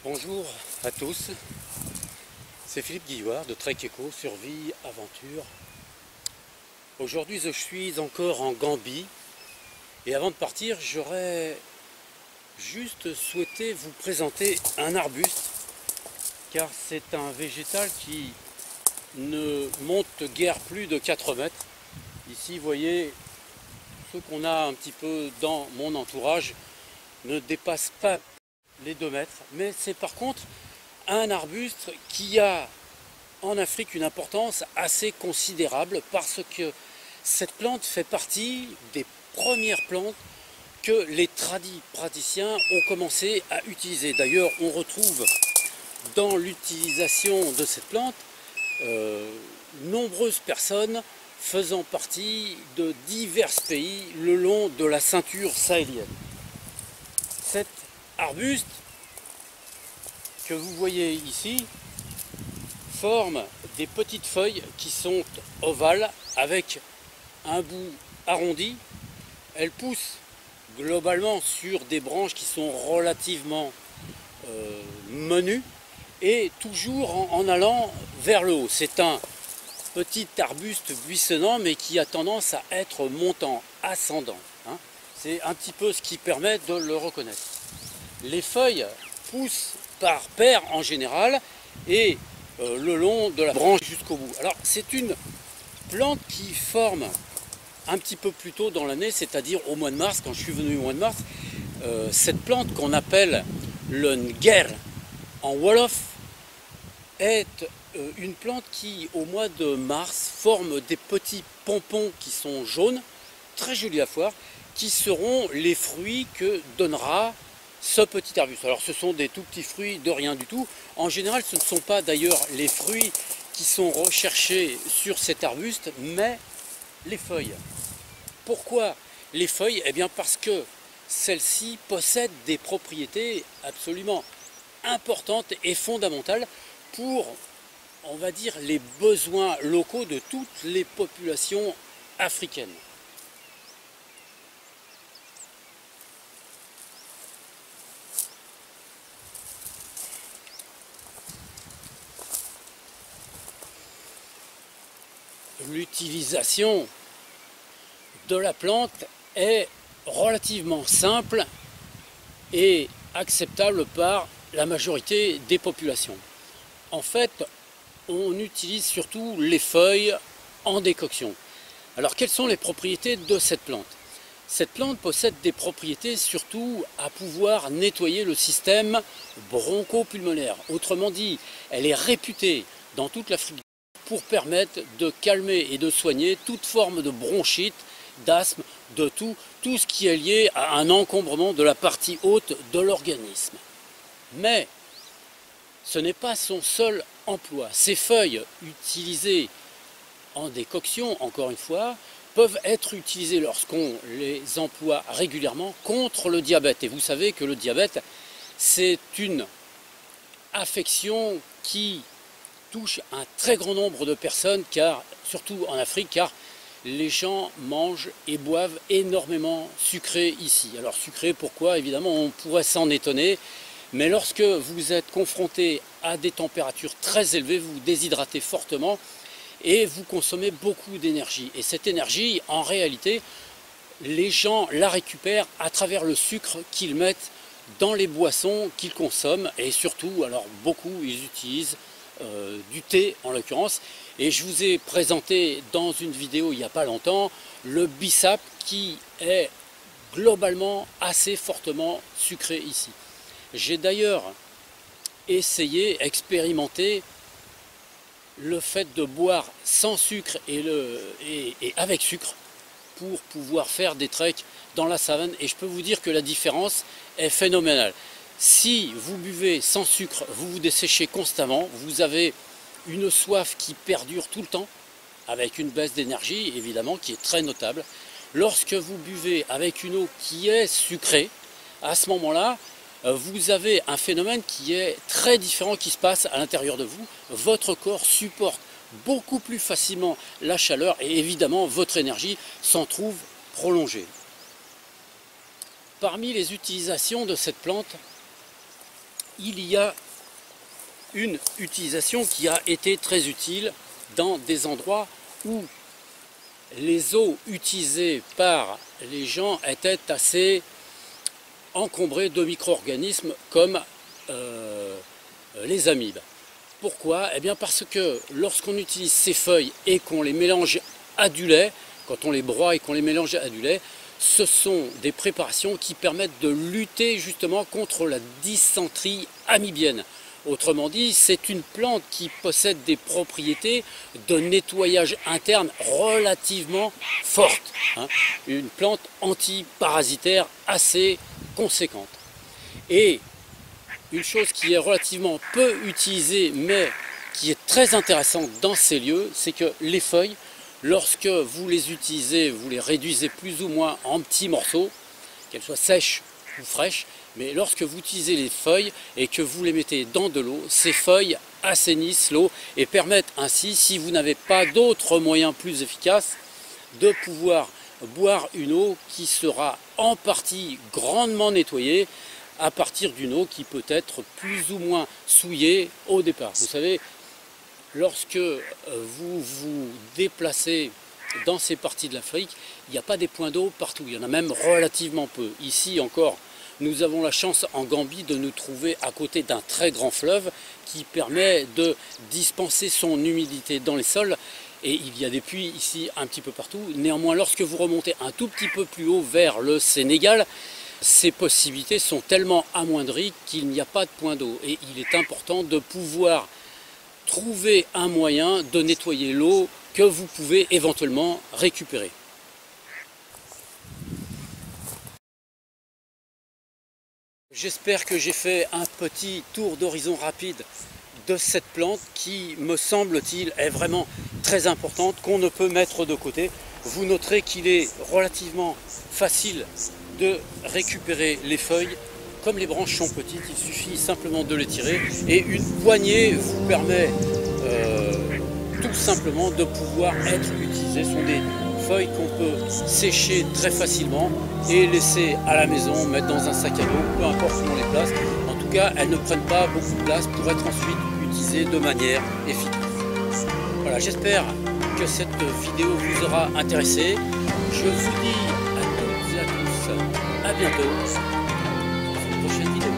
Bonjour à tous, c'est Philippe Guillouard de Trek Eco, Survie, Aventure. Aujourd'hui je suis encore en Gambie et avant de partir j'aurais juste souhaité vous présenter un arbuste car c'est un végétal qui ne monte guère plus de 4 mètres. Ici vous voyez ce qu'on a un petit peu dans mon entourage ne dépasse pas les 2 mètres, mais c'est par contre un arbuste qui a en Afrique une importance assez considérable parce que cette plante fait partie des premières plantes que les praticiens ont commencé à utiliser. D'ailleurs, on retrouve dans l'utilisation de cette plante nombreuses personnes faisant partie de divers pays le long de la ceinture sahélienne. Cet arbuste que vous voyez ici forme des petites feuilles qui sont ovales avec un bout arrondi. Elles poussent globalement sur des branches qui sont relativement menues et toujours en allant vers le haut. C'est un petit arbuste buissonnant mais qui a tendance à être montant, ascendant. C'est un petit peu ce qui permet de le reconnaître. Les feuilles poussent par paire en général et le long de la branche jusqu'au bout. Alors c'est une plante qui forme un petit peu plus tôt dans l'année, c'est-à-dire au mois de mars. Quand je suis venu au mois de mars, cette plante qu'on appelle le Nguer en Wolof est une plante qui au mois de mars forme des petits pompons qui sont jaunes, très jolis à voir, qui seront les fruits que donnera ce petit arbuste. Alors ce sont des tout petits fruits de rien du tout. En général ce ne sont pas d'ailleurs les fruits qui sont recherchés sur cet arbuste, mais les feuilles. Pourquoi les feuilles? Eh bien parce que celles-ci possèdent des propriétés absolument importantes et fondamentales pour, on va dire, les besoins locaux de toutes les populations africaines. L'utilisation de la plante est relativement simple et acceptable par la majorité des populations. En fait, on utilise surtout les feuilles en décoction. Alors, quelles sont les propriétés de cette plante? Cette plante possède des propriétés surtout à pouvoir nettoyer le système bronchopulmonaire. Autrement dit, elle est réputée dans toute l'Afrique pour permettre de calmer et de soigner toute forme de bronchite, d'asthme, de tout ce qui est lié à un encombrement de la partie haute de l'organisme. Mais ce n'est pas son seul emploi. Ces feuilles utilisées en décoction, encore une fois, peuvent être utilisées lorsqu'on les emploie régulièrement contre le diabète. Et vous savez que le diabète, c'est une affection qui touche un très grand nombre de personnes, car, surtout en Afrique, car les gens mangent et boivent énormément sucré ici. Alors sucré, pourquoi? Évidemment, on pourrait s'en étonner, mais lorsque vous êtes confronté à des températures très élevées, vous vous déshydratez fortement et vous consommez beaucoup d'énergie. Et cette énergie, en réalité, les gens la récupèrent à travers le sucre qu'ils mettent dans les boissons qu'ils consomment, et surtout, alors beaucoup, ils utilisent du thé en l'occurrence, et je vous ai présenté dans une vidéo il n'y a pas longtemps le bissap qui est globalement assez fortement sucré ici. J'ai d'ailleurs essayé, expérimenté le fait de boire sans sucre et avec sucre pour pouvoir faire des treks dans la savane, et je peux vous dire que la différence est phénoménale. Si vous buvez sans sucre, vous vous desséchez constamment, vous avez une soif qui perdure tout le temps, avec une baisse d'énergie évidemment qui est très notable. Lorsque vous buvez avec une eau qui est sucrée, à ce moment-là, vous avez un phénomène qui est très différent qui se passe à l'intérieur de vous. Votre corps supporte beaucoup plus facilement la chaleur et évidemment votre énergie s'en trouve prolongée. Parmi les utilisations de cette plante, il y a une utilisation qui a été très utile dans des endroits où les eaux utilisées par les gens étaient assez encombrées de micro-organismes comme les amibes. Pourquoi? Eh bien parce que lorsqu'on utilise ces feuilles et qu'on les mélange à du lait, quand on les broie et qu'on les mélange à du lait, ce sont des préparations qui permettent de lutter justement contre la dysenterie amibienne. Autrement dit, c'est une plante qui possède des propriétés de nettoyage interne relativement fortes, hein. Une plante antiparasitaire assez conséquente. Et une chose qui est relativement peu utilisée, mais qui est très intéressante dans ces lieux, c'est que les feuilles, lorsque vous les utilisez, vous les réduisez plus ou moins en petits morceaux, qu'elles soient sèches ou fraîches, mais lorsque vous utilisez les feuilles et que vous les mettez dans de l'eau, ces feuilles assainissent l'eau et permettent ainsi, si vous n'avez pas d'autres moyens plus efficaces, de pouvoir boire une eau qui sera en partie grandement nettoyée à partir d'une eau qui peut être plus ou moins souillée au départ. Vous savez, lorsque vous vous déplacez dans ces parties de l'Afrique, il n'y a pas des points d'eau partout, il y en a même relativement peu. Ici encore, nous avons la chance en Gambie de nous trouver à côté d'un très grand fleuve qui permet de dispenser son humidité dans les sols. Et il y a des puits ici un petit peu partout. Néanmoins, lorsque vous remontez un tout petit peu plus haut vers le Sénégal, ces possibilités sont tellement amoindries qu'il n'y a pas de point d'eau. Et il est important de pouvoir trouver un moyen de nettoyer l'eau que vous pouvez éventuellement récupérer. J'espère que j'ai fait un petit tour d'horizon rapide de cette plante qui, me semble-t-il, est vraiment très importante, qu'on ne peut mettre de côté. Vous noterez qu'il est relativement facile de récupérer les feuilles. Comme les branches sont petites, il suffit simplement de les tirer et une poignée vous permet tout simplement de pouvoir être utilisées. Ce sont des feuilles qu'on peut sécher très facilement et laisser à la maison, mettre dans un sac à dos, peu importe où on les place. En tout cas, elles ne prennent pas beaucoup de place pour être ensuite utilisées de manière efficace. Voilà, j'espère que cette vidéo vous aura intéressé. Je vous dis à toutes et à tous à bientôt dans une prochaine vidéo.